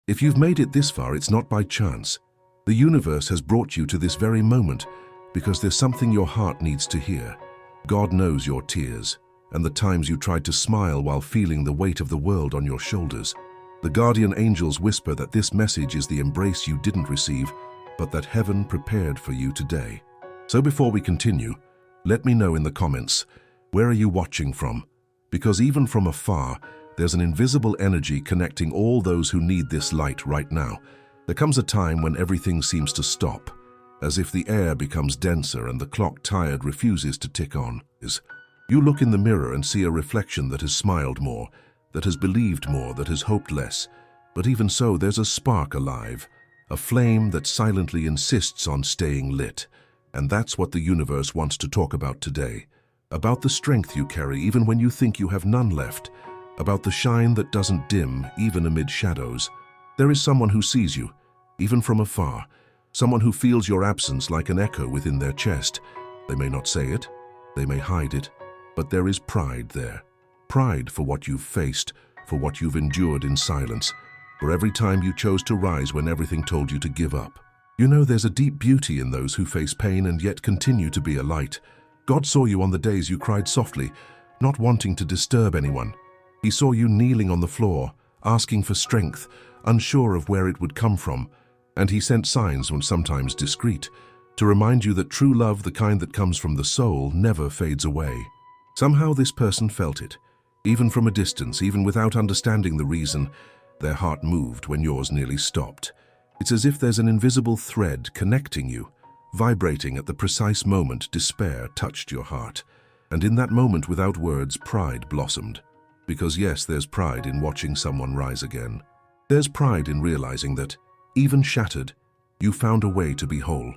If you've made it this far, it's not by chance. The universe has brought you to this very moment because there's something your heart needs to hear. God knows your tears and the times you tried to smile while feeling the weight of the world on your shoulders. The guardian angels whisper that this message is the embrace you didn't receive, but that heaven prepared for you today. So before we continue, let me know in the comments, where are you watching from? Because even from afar, there's an invisible energy connecting all those who need this light right now. There comes a time when everything seems to stop, as if the air becomes denser and the clock tired refuses to tick on. You look in the mirror and see a reflection that has smiled more, that has believed more, that has hoped less. But even so, there's a spark alive, a flame that silently insists on staying lit. And that's what the universe wants to talk about today. About the strength you carry even when you think you have none left. About the shine that doesn't dim even amid shadows. There is someone who sees you, even from afar. Someone who feels your absence like an echo within their chest. They may not say it, they may hide it, but there is pride there. Pride for what you've faced, for what you've endured in silence, for every time you chose to rise when everything told you to give up. You know, there's a deep beauty in those who face pain and yet continue to be a light. God saw you on the days you cried softly, not wanting to disturb anyone. He saw you kneeling on the floor, asking for strength, unsure of where it would come from, and he sent signs, when sometimes discreet, to remind you that true love, the kind that comes from the soul, never fades away. Somehow this person felt it, even from a distance, even without understanding the reason. Their heart moved when yours nearly stopped. It's as if there's an invisible thread connecting you, vibrating at the precise moment despair touched your heart. And in that moment, without words, pride blossomed. Because yes, there's pride in watching someone rise again. There's pride in realizing that, even shattered, you found a way to be whole.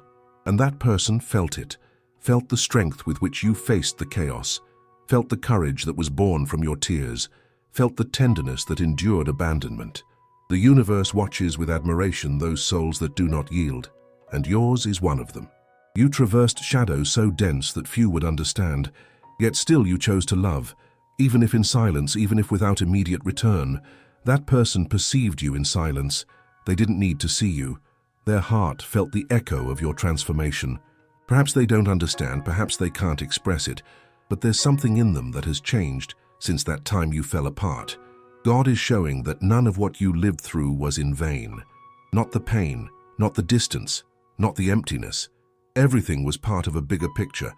And that person felt it, felt the strength with which you faced the chaos, felt the courage that was born from your tears, felt the tenderness that endured abandonment. The universe watches with admiration those souls that do not yield, and yours is one of them. You traversed shadows so dense that few would understand, yet still you chose to love, even if in silence, even if without immediate return. That person perceived you in silence. They didn't need to see you. Their heart felt the echo of your transformation. Perhaps they don't understand, perhaps they can't express it, but there's something in them that has changed since that time you fell apart. God is showing that none of what you lived through was in vain. Not the pain, not the distance, not the emptiness. Everything was part of a bigger picture,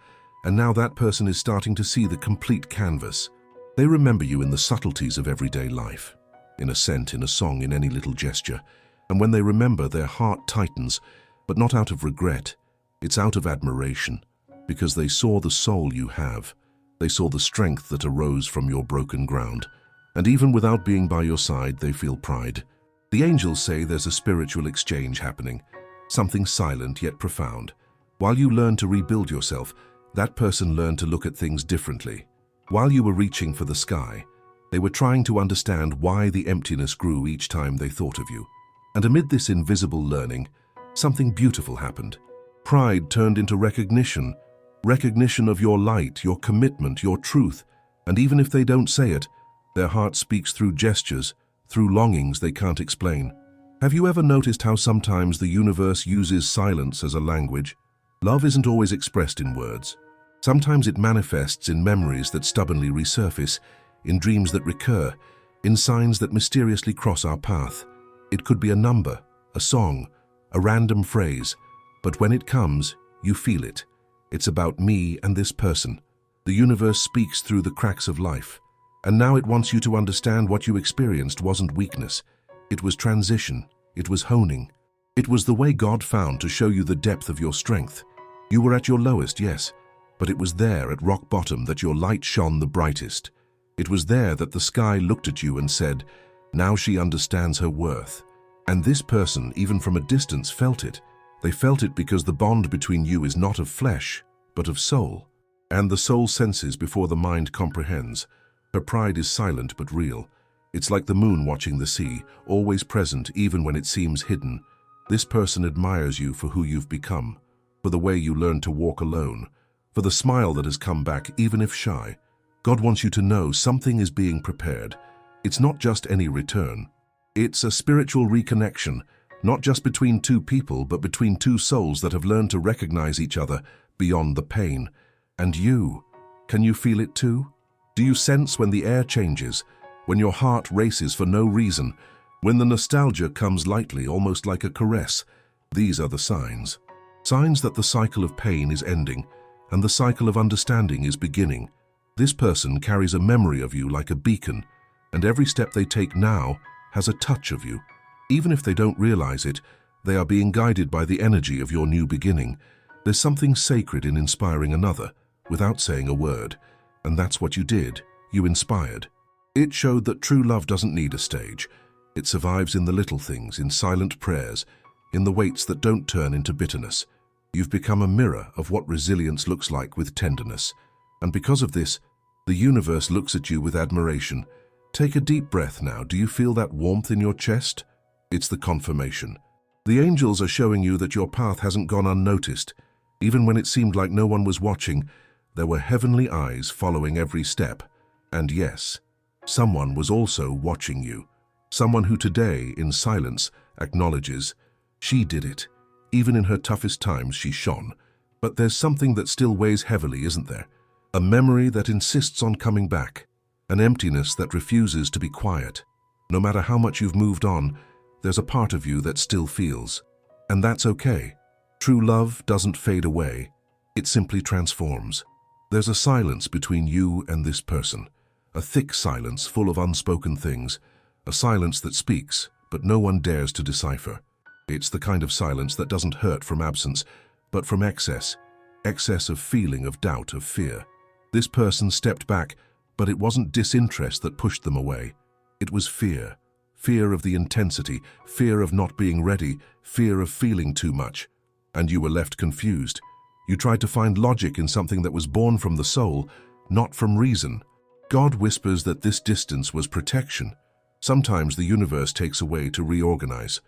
and now that person is starting to see the complete canvas. They remember you in the subtleties of everyday life, in a scent, in a song, in any little gesture. And when they remember, their heart tightens, but not out of regret. It's out of admiration, because they saw the soul you have. They saw the strength that arose from your broken ground. And even without being by your side, they feel pride. The angels say there's a spiritual exchange happening, something silent yet profound. While you learn to rebuild yourself, that person learned to look at things differently. While you were reaching for the sky, they were trying to understand why the emptiness grew each time they thought of you. And amid this invisible learning, something beautiful happened. Pride turned into recognition, recognition of your light, your commitment, your truth. And even if they don't say it, their heart speaks through gestures, through longings they can't explain. Have you ever noticed how sometimes the universe uses silence as a language? Love isn't always expressed in words. Sometimes it manifests in memories that stubbornly resurface, in dreams that recur, in signs that mysteriously cross our path. It could be a number, a song, a random phrase, but when it comes, you feel it. It's about me and this person. The universe speaks through the cracks of life. And now it wants you to understand what you experienced wasn't weakness. It was transition. It was honing. It was the way God found to show you the depth of your strength. You were at your lowest, yes, but it was there at rock bottom that your light shone the brightest. It was there that the sky looked at you and said, now she understands her worth. And this person, even from a distance, felt it. They felt it because the bond between you is not of flesh, but of soul. And the soul senses before the mind comprehends. Her pride is silent but real. It's like the moon watching the sea, always present even when it seems hidden. This person admires you for who you've become, for the way you learned to walk alone, for the smile that has come back even if shy. God wants you to know something is being prepared. It's not just any return. It's a spiritual reconnection, not just between two people, but between two souls that have learned to recognize each other beyond the pain. And you, can you feel it too? Do you sense when the air changes, when your heart races for no reason, when the nostalgia comes lightly, almost like a caress? These are the signs. Signs that the cycle of pain is ending and the cycle of understanding is beginning. This person carries a memory of you like a beacon, and every step they take now has a touch of you. Even if they don't realize it, they are being guided by the energy of your new beginning. There's something sacred in inspiring another, without saying a word. And that's what you did. You inspired. It showed that true love doesn't need a stage. It survives in the little things, in silent prayers, in the weights that don't turn into bitterness. You've become a mirror of what resilience looks like with tenderness. And because of this, the universe looks at you with admiration. Take a deep breath now. Do you feel that warmth in your chest? It's the confirmation. The angels are showing you that your path hasn't gone unnoticed. Even when it seemed like no one was watching, there were heavenly eyes following every step. And yes, someone was also watching you. Someone who today, in silence, acknowledges, she did it. Even in her toughest times, she shone. But there's something that still weighs heavily, isn't there? A memory that insists on coming back. An emptiness that refuses to be quiet. No matter how much you've moved on, there's a part of you that still feels. And that's okay. True love doesn't fade away. It simply transforms. There's a silence between you and this person. A thick silence full of unspoken things. A silence that speaks, but no one dares to decipher. It's the kind of silence that doesn't hurt from absence, but from excess. Excess of feeling, of doubt, of fear. This person stepped back, but it wasn't disinterest that pushed them away. It was fear. Fear of the intensity, fear of not being ready, fear of feeling too much. And you were left confused. You tried to find logic in something that was born from the soul, not from reason. God whispers that this distance was protection. Sometimes the universe takes away to reorganize,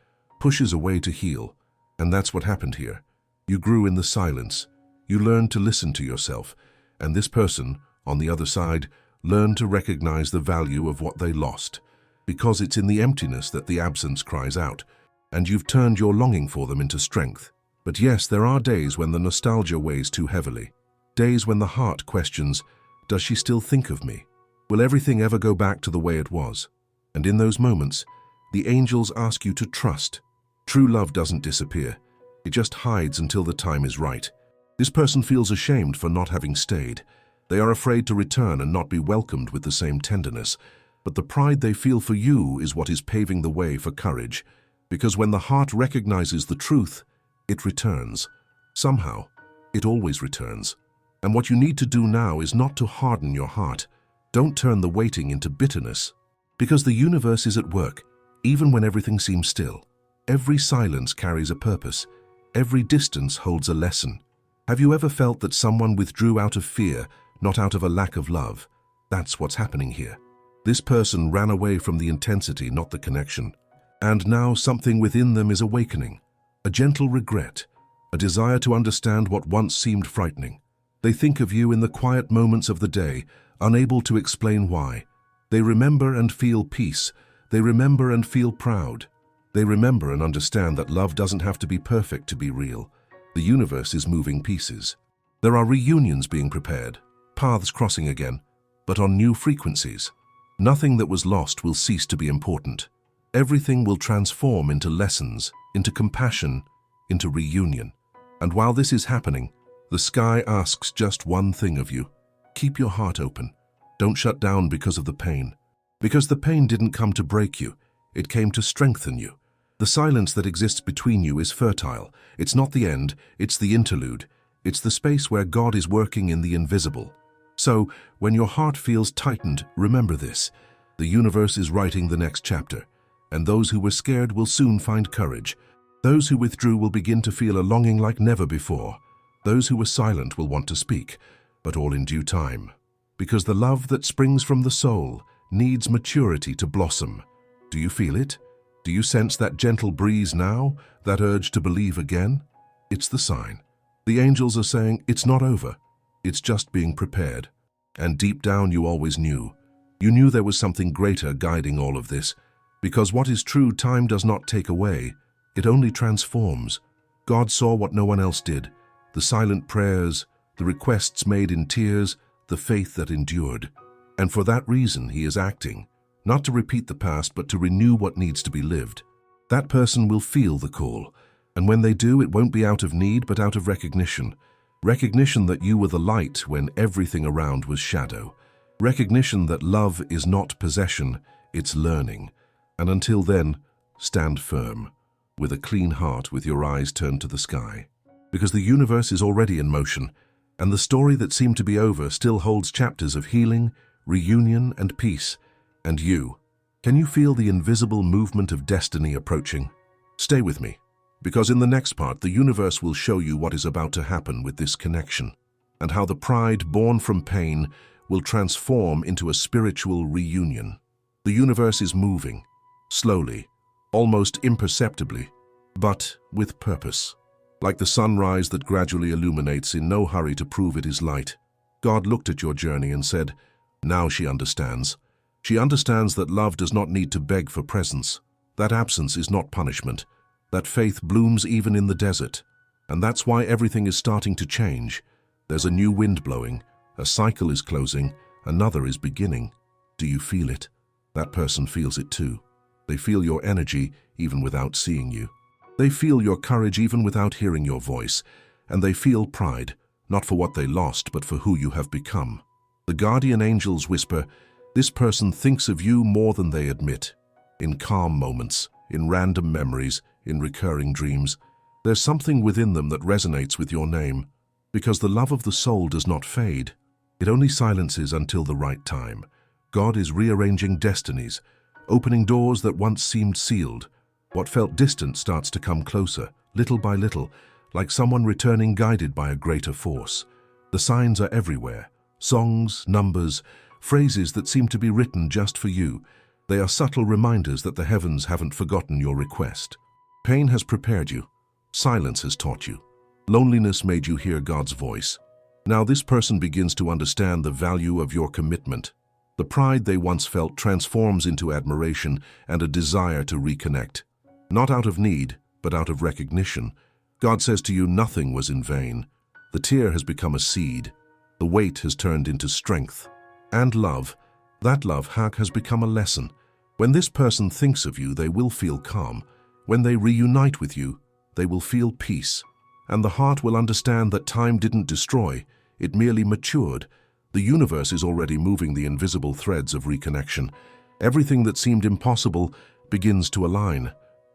pushes away to heal. And that's what happened here. You grew in the silence. You learned to listen to yourself. And this person, on the other side, learned to recognize the value of what they lost. Because it's in the emptiness that the absence cries out. And you've turned your longing for them into strength. But yes, there are days when the nostalgia weighs too heavily. Days when the heart questions, does she still think of me? Will everything ever go back to the way it was? And in those moments, the angels ask you to trust. True love doesn't disappear. It just hides until the time is right. This person feels ashamed for not having stayed. They are afraid to return and not be welcomed with the same tenderness. But the pride they feel for you is what is paving the way for courage. Because when the heart recognizes the truth, it returns. Somehow, it always returns. And what you need to do now is not to harden your heart. Don't turn the waiting into bitterness. Because the universe is at work, even when everything seems still. Every silence carries a purpose. Every distance holds a lesson. Have you ever felt that someone withdrew out of fear, not out of a lack of love? That's what's happening here. This person ran away from the intensity, not the connection. And now something within them is awakening. A gentle regret, a desire to understand what once seemed frightening. They think of you in the quiet moments of the day, unable to explain why. They remember and feel peace. They remember and feel proud. They remember and understand that love doesn't have to be perfect to be real. The universe is moving pieces. There are reunions being prepared, paths crossing again, but on new frequencies. Nothing that was lost will cease to be important. Everything will transform into lessons, into compassion, into reunion. And while this is happening, the sky asks just one thing of you. Keep your heart open. Don't shut down because of the pain. Because the pain didn't come to break you, it came to strengthen you. The silence that exists between you is fertile. It's not the end, it's the interlude. It's the space where God is working in the invisible. So, when your heart feels tightened, remember this. The universe is writing the next chapter, and those who were scared will soon find courage. Those who withdrew will begin to feel a longing like never before. Those who were silent will want to speak, but all in due time. Because the love that springs from the soul needs maturity to blossom. Do you feel it? Do you sense that gentle breeze now, that urge to believe again? It's the sign. The angels are saying, it's not over. It's just being prepared. And deep down you always knew. You knew there was something greater guiding all of this. Because what is true, time does not take away, it only transforms. God saw what no one else did, the silent prayers, the requests made in tears, the faith that endured. And for that reason, he is acting, not to repeat the past, but to renew what needs to be lived. That person will feel the call, and when they do, it won't be out of need, but out of recognition. Recognition that you were the light when everything around was shadow. Recognition that love is not possession, it's learning. And until then, stand firm, with a clean heart, with your eyes turned to the sky. Because the universe is already in motion, and the story that seemed to be over still holds chapters of healing, reunion, and peace. And you, can you feel the invisible movement of destiny approaching? Stay with me, because in the next part, the universe will show you what is about to happen with this connection, and how the pride born from pain will transform into a spiritual reunion. The universe is moving, slowly, almost imperceptibly, but with purpose. Like the sunrise that gradually illuminates, in no hurry to prove it is light. God looked at your journey and said, now she understands. She understands that love does not need to beg for presence. That absence is not punishment. That faith blooms even in the desert. And that's why everything is starting to change. There's a new wind blowing, a cycle is closing, another is beginning. Do you feel it? That person feels it too. They feel your energy even without seeing you. They feel your courage even without hearing your voice. And they feel pride, not for what they lost, but for who you have become. The guardian angels whisper, this person thinks of you more than they admit. In calm moments, in random memories, in recurring dreams, there's something within them that resonates with your name. Because the love of the soul does not fade. It only silences until the right time. God is rearranging destinies, opening doors that once seemed sealed. What felt distant starts to come closer, little by little, like someone returning guided by a greater force. The signs are everywhere. Songs, numbers, phrases that seem to be written just for you. They are subtle reminders that the heavens haven't forgotten your request. Pain has prepared you. Silence has taught you. Loneliness made you hear God's voice. Now this person begins to understand the value of your commitment. The pride they once felt transforms into admiration and a desire to reconnect. Not out of need, but out of recognition. God says to you, nothing was in vain. The tear has become a seed. The weight has turned into strength. And love, that love has become a lesson. When this person thinks of you, they will feel calm. When they reunite with you, they will feel peace. And the heart will understand that time didn't destroy, it merely matured. The universe is already moving the invisible threads of reconnection. Everything that seemed impossible begins to align.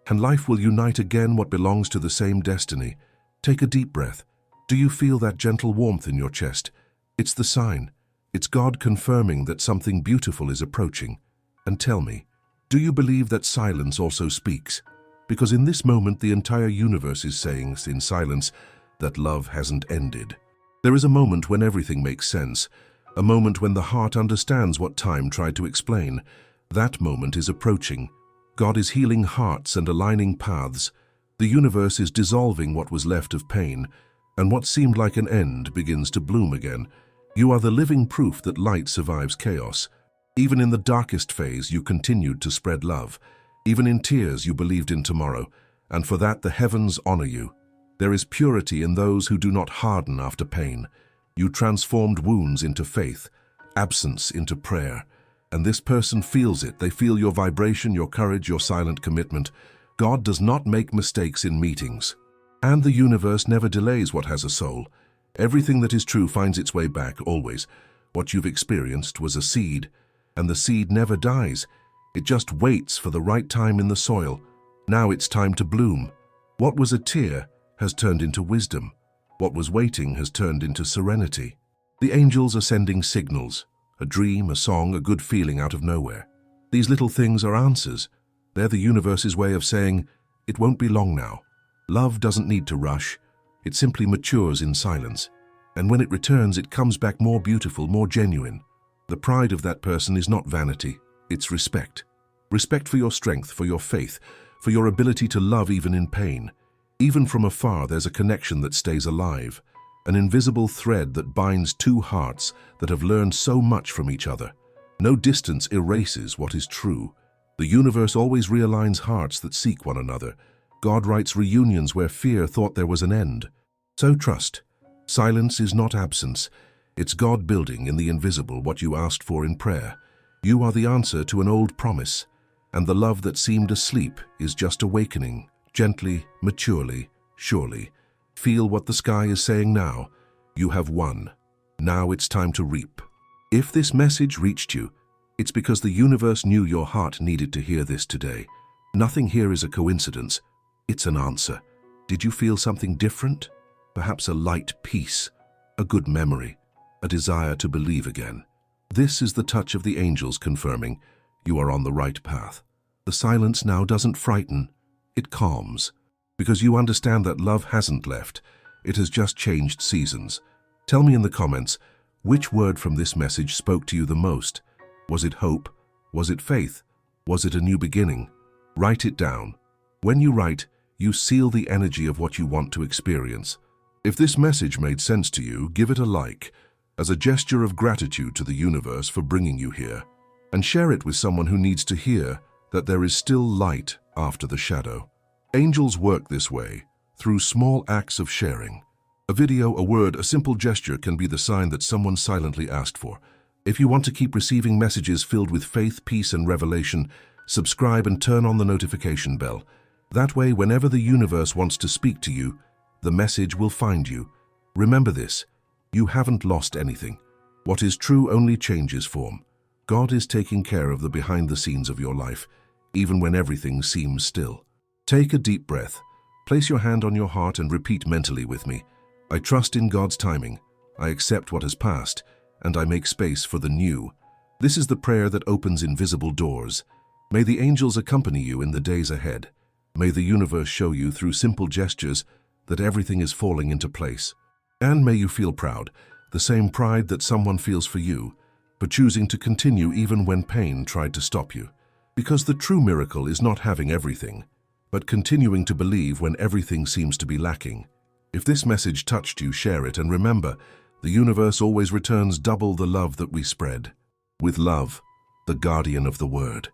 And life will unite again what belongs to the same destiny. Take a deep breath. Do you feel that gentle warmth in your chest? It's the sign. It's God confirming that something beautiful is approaching. And tell me, do you believe that silence also speaks? Because in this moment, the entire universe is saying in silence that love hasn't ended. There is a moment when everything makes sense, a moment when the heart understands what time tried to explain. That moment is approaching. God is healing hearts and aligning paths. The universe is dissolving what was left of pain, and what seemed like an end begins to bloom again. You are the living proof that light survives chaos. Even in the darkest phase, you continued to spread love. Even in tears, you believed in tomorrow, and for that the heavens honor you. There is purity in those who do not harden after pain. You transformed wounds into faith, absence into prayer. And this person feels it. They feel your vibration, your courage, your silent commitment. God does not make mistakes in meetings. And the universe never delays what has a soul. Everything that is true finds its way back, always. What you've experienced was a seed, and the seed never dies. It just waits for the right time in the soil. Now it's time to bloom. What was a tear has turned into wisdom. What was waiting has turned into serenity. The angels are sending signals, a dream, a song, a good feeling out of nowhere. These little things are answers. They're the universe's way of saying, it won't be long now. Love doesn't need to rush. It simply matures in silence. And when it returns, it comes back more beautiful, more genuine. The pride of that person is not vanity, it's respect. Respect for your strength, for your faith, for your ability to love even in pain. Even from afar, there's a connection that stays alive, an invisible thread that binds two hearts that have learned so much from each other. No distance erases what is true. The universe always realigns hearts that seek one another. God writes reunions where fear thought there was an end. So trust. Silence is not absence. It's God building in the invisible what you asked for in prayer. You are the answer to an old promise, and the love that seemed asleep is just awakening, gently, maturely, surely. Feel what the sky is saying now. You have won. Now it's time to reap. If this message reached you, it's because the universe knew your heart needed to hear this today. Nothing here is a coincidence. It's an answer. Did you feel something different? Perhaps a light peace, a good memory, a desire to believe again. This is the touch of the angels confirming you are on the right path. The silence now doesn't frighten, it calms, because you understand that love hasn't left, it has just changed seasons. Tell me in the comments, which word from this message spoke to you the most? Was it hope? Was it faith? Was it a new beginning? Write it down. When you write, you seal the energy of what you want to experience. If this message made sense to you, give it a like, as a gesture of gratitude to the universe for bringing you here, and share it with someone who needs to hear that there is still light after the shadow. Angels work this way, through small acts of sharing. A video, a word, a simple gesture can be the sign that someone silently asked for. If you want to keep receiving messages filled with faith, peace, and revelation, subscribe and turn on the notification bell. That way, whenever the universe wants to speak to you, the message will find you. Remember this, you haven't lost anything. What is true only changes form. God is taking care of the behind the scenes of your life, even when everything seems still. Take a deep breath, place your hand on your heart and repeat mentally with me. I trust in God's timing. I accept what has passed, and I make space for the new. This is the prayer that opens invisible doors. May the angels accompany you in the days ahead. May the universe show you through simple gestures that everything is falling into place. And may you feel proud, the same pride that someone feels for you, for choosing to continue even when pain tried to stop you. Because the true miracle is not having everything, but continuing to believe when everything seems to be lacking. If this message touched you, share it, and remember, the universe always returns double the love that we spread. With love, the guardian of the word.